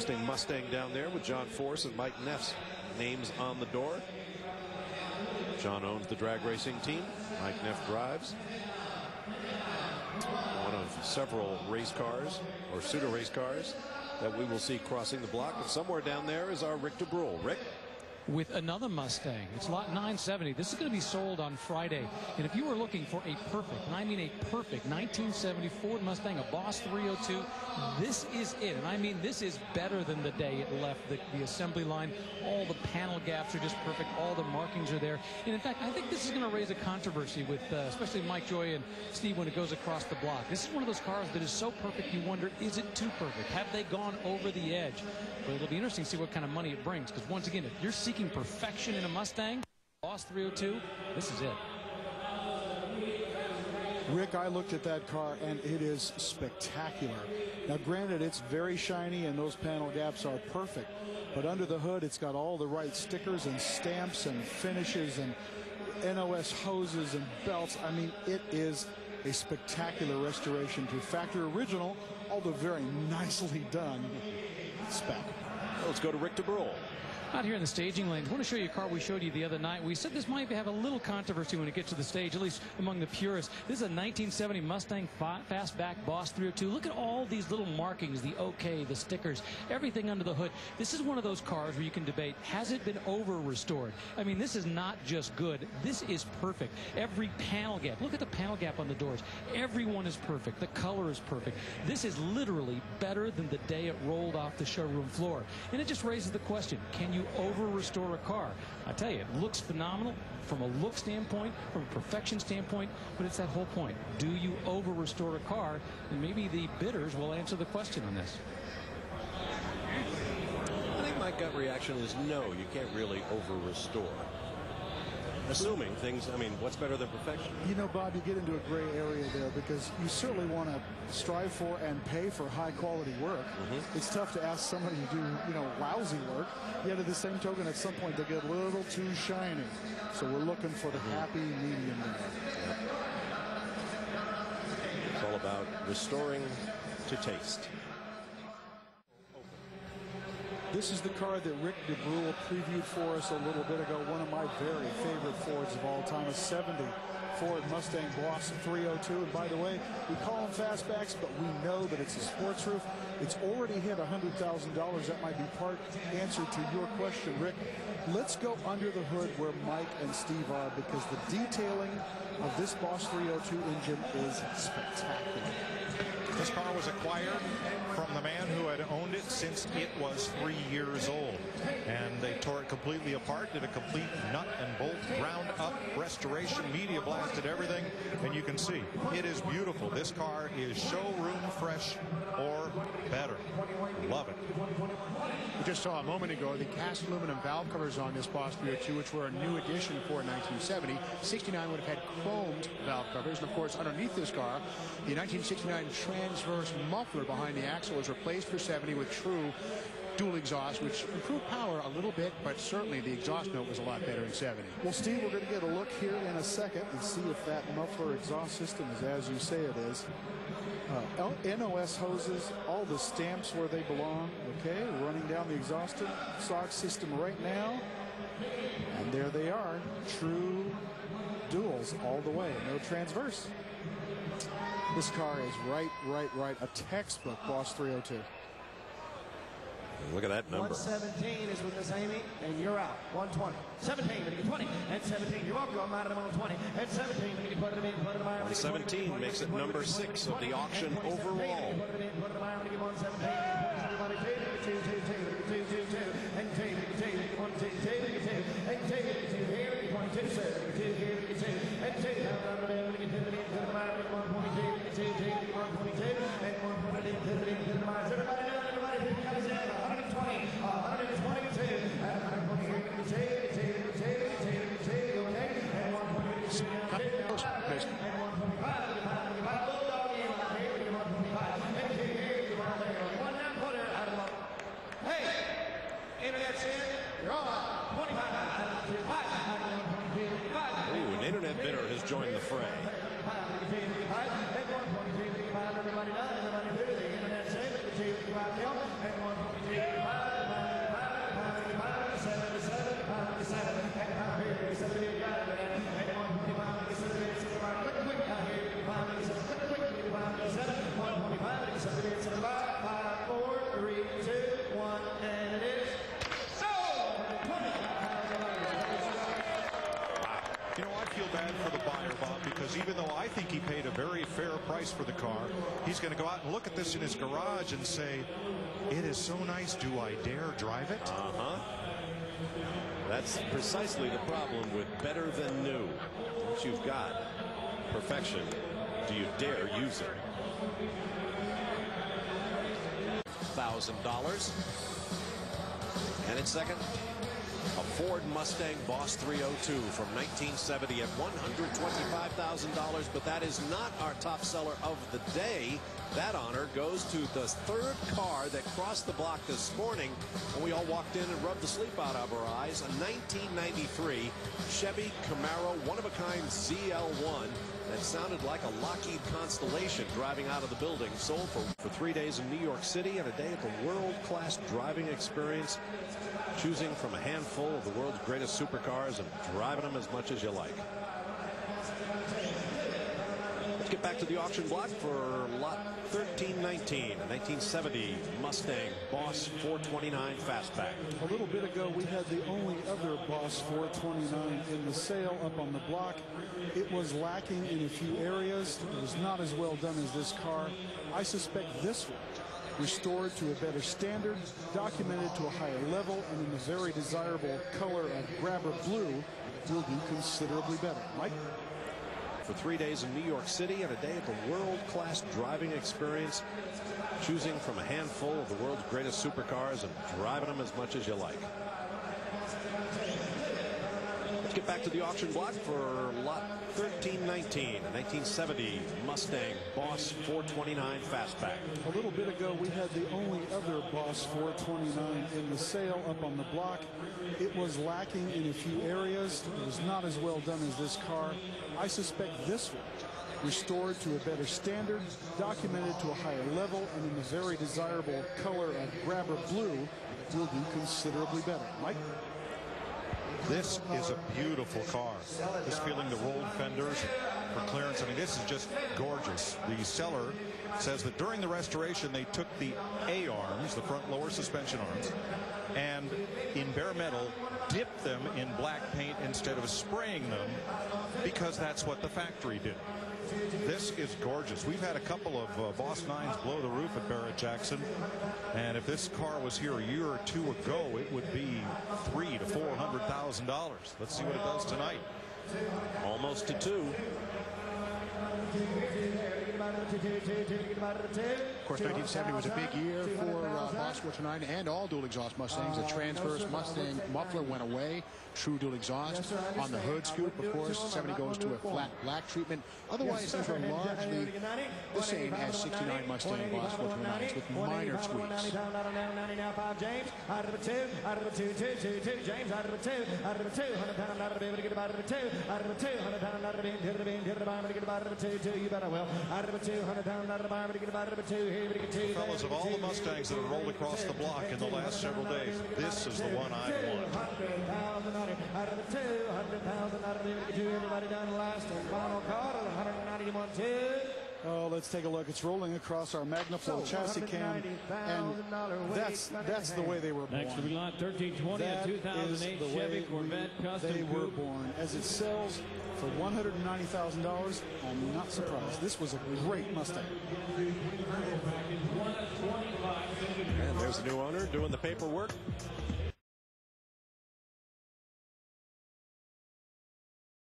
interesting Mustang down there with John Force and Mike Neff's names on the door. John owns the drag racing team. Mike Neff drives one of several race cars or pseudo race cars that we will see crossing the block. And somewhere down there is our Rick DeBrule. Rick? With another Mustang. It's lot 970. This is going to be sold on Friday. And if you were looking for a perfect, and I mean a perfect 1970 Ford Mustang, a Boss 302, this is it. And I mean, this is better than the day it left the assembly line. All the panel gaps are just perfect. All the markings are there. And in fact, I think this is going to raise a controversy with especially Mike Joy and Steve when it goes across the block. This is one of those cars that is so perfect you wonder, is it too perfect? Have they gone over the edge? But it'll be interesting to see what kind of money it brings. Because once again, if you're seeking perfection in a Mustang, Boss 302, this is it. Rick, I looked at that car and it is spectacular. Now granted, it's very shiny and those panel gaps are perfect, but under the hood it's got all the right stickers and stamps and finishes and NOS hoses and belts. I mean, it is a spectacular restoration to factory original, although very nicely done spec. Let's go to Rick DeBrule. Out here in the staging lanes, I want to show you a car we showed you the other night. We said this might have a little controversy when it gets to the stage, at least among the purists. This is a 1970 Mustang Fastback Boss 302. Look at all these little markings, the OK, the stickers, everything under the hood. This is one of those cars where you can debate, has it been over-restored? I mean, this is not just good. This is perfect. Every panel gap, look at the panel gap on the doors. Everyone is perfect. The color is perfect. This is literally better than the day it rolled off the showroom floor. And it just raises the question, can you over-restore a car? I tell you, it looks phenomenal from a look standpoint, from a perfection standpoint, but it's that whole point. Do you over-restore a car? And maybe the bidders will answer the question on this. I think my gut reaction is no, you can't really over-restore. Assuming things, I mean, what's better than perfection? You know, Bob, you get into a gray area there because you certainly want to strive for and pay for high quality work. It's tough to ask somebody to do, you know, lousy work. Yet at the same token, at some point they get a little too shiny. So we're looking for the happy medium there. It's all about restoring to taste. This is the car that Rick DeBrule previewed for us a little bit ago. One of my very favorite Fords of all time, a 70 Ford Mustang Boss 302. And by the way, we call them fastbacks, but we know that it's a sports roof. It's already hit $100,000. That might be part answer to your question, Rick. Let's go under the hood where Mike and Steve are, because the detailing of this Boss 302 engine is spectacular. This car was acquired from the man who had owned it since it was 3 years old. And they tore it completely apart, did a complete nut and bolt ground up restoration, media blasted everything, and you can see it is beautiful. This car is showroom fresh or better. Love it. We just saw a moment ago the cast aluminum valve covers on this Boss 302, which were a new addition for 1970. 69 would have had chromed valve covers, and of course underneath this car the 1969 transverse muffler behind the axle was replaced for 70 with true dual exhaust, which improved power a little bit, but certainly the exhaust note was a lot better in 70. Well, Steve, we're going to get a look here in a second and see if that muffler exhaust system is as you say it is. NOS hoses, all the stamps where they belong. Okay, running down the exhaust system right now. And there they are, true duals all the way, no transverse. This car is right. A textbook Boss 302. Look at that number. 117 is with Miss Amy, and you're out. 120. 17, but you get 20. And 17, you're welcome. I'm out of them on 20. And 17, but you put it in, put it in. 117 makes it number 6 of the auction overall. An internet bidder has joined the fray. You know, I feel bad for the buyer, Bob, because even though I think he paid a very fair price for the car, he's going to go out and look at this in his garage and say, it is so nice, do I dare drive it? That's precisely the problem with better than new. Once you've got perfection, do you dare use it? $1,000. And in second, a Ford Mustang Boss 302 from 1970 at $125,000, but that is not our top seller of the day. That honor goes to the third car that crossed the block this morning when we all walked in and rubbed the sleep out of our eyes. A 1993 Chevy Camaro one-of-a-kind ZL1 that sounded like a Lockheed Constellation driving out of the building. Sold for 3 days in New York City and a day at the world-class driving experience, choosing from a handful of the world's greatest supercars and driving them as much as you like. Let's get back to the auction block for lot 1319, a 1970 Mustang Boss 429 Fastback. A little bit ago, we had the only other Boss 429 in the sale up on the block. It was lacking in a few areas. It was not as well done as this car. I suspect this one, restored to a better standard, documented to a higher level, and in the very desirable color of grabber blue, will do considerably better. Mike? For 3 days in New York City and a day at the world-class driving experience, choosing from a handful of the world's greatest supercars and driving them as much as you like. Let's get back to the auction block for lot 1319, a 1970 Mustang Boss 429 Fastback. A little bit ago, we had the only other Boss 429 in the sale up on the block. It was lacking in a few areas. It was not as well done as this car. I suspect this one, restored to a better standard, documented to a higher level, and in the very desirable color of grabber blue, will do considerably better. Mike? This is a beautiful car. Just feeling the rolled fenders for clearance. I mean, this is just gorgeous. The seller says that during the restoration, they took the A-arms, the front lower suspension arms, and in bare metal, dipped them in black paint instead of spraying them, because that's what the factory did. This is gorgeous. We've had a couple of Boss 9s blow the roof at Barrett Jackson, and if this car was here a year or two ago, it would be $300,000 to $400,000. Let's see what it does tonight. Almost to two. Of course, 1970 was a big year for Boss 429 and all dual exhaust Mustangs. The transverse Mustang muffler went away. True dual exhaust. On the hood scoop, of course, 70 goes to a flat black treatment. Otherwise, things are largely the same as 69 Mustang Boss 429s with minor tweaks. James out of the two, out of the two, James out of the two, out of the 200 pound out of the to get out of the two, out of the 200 pound out of the hit the beam, hit the bomb to get out of the two, you better well, out of the 200 pound out of the bomb to get out of the two, here we get two. Fellas, of all the Mustangs that have rolled across the block in the last several days, this is the one I want. Out of the 200,000 out of the two, everybody down the last and final card of 191 2. Oh, let's take a look. It's rolling across our MagnaFlow chassis cam, and that's the way they were born. Next to be lot 1320, a 2008 Chevy Corvette Custom they were Coupe. born. As it sells for $190,000, I'm not surprised. This was a great Mustang. And there's the new owner doing the paperwork.